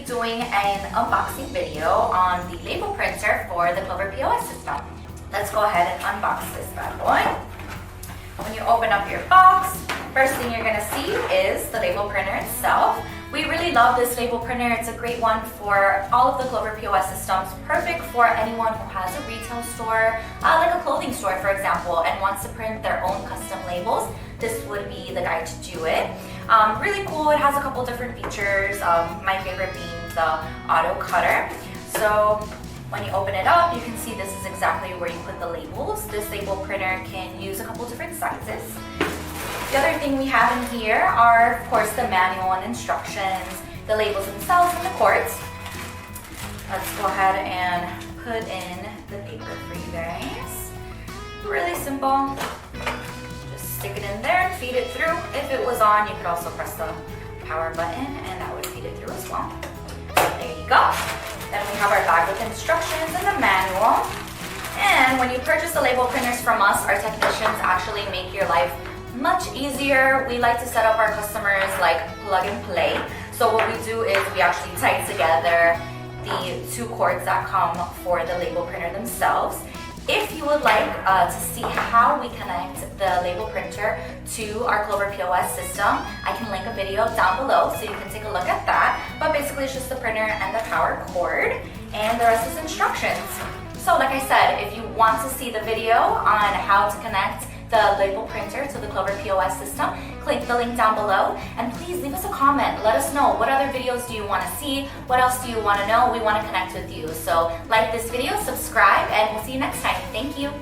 be doing an unboxing video on the label printer for the Clover POS system. Let's go ahead and unbox this bad boy. When you open up your box, first thing you're going to see is the label printer itself. We really love this label printer. It's a great one for all of the Clover POS systems, perfect for anyone who has a retail store, like a clothing store for example, and wants to print their own custom labels. This would be the guy to do it. Really cool. It has a couple different features, my favorite being the auto cutter. So when you open it up, you can see this is exactly where you put the labels. This label printer can use a couple different sizes. The other thing we have in here are, of course, the manual and instructions, the labels themselves, and the cords. Let's go ahead and put in the paper for you guys. Really simple. Just stick it in there and feed it through. If it was on, you could also press the power button and that would feed it through as well. There you go. Then we have our bag with instructions and the manual. And when you purchase the label printers from us, our technicians actually make your life much easier. We like to set up our customers like plug and play. So what we do is we actually tie together the two cords that come for the label printer themselves. If you would like to see how we connect the label printer to our Clover POS system, I can link a video down below so you can take a look at that. But basically it's just the printer and the power cord, and the rest is instructions. So like I said, if you want to see the video on how to connect the label printer to the Clover POS system, click the link down below, and please leave us a comment. Let us know, what other videos do you want to see? What else do you want to know? We want to connect with you. So like this video, subscribe, and we'll see you next time. Thank you.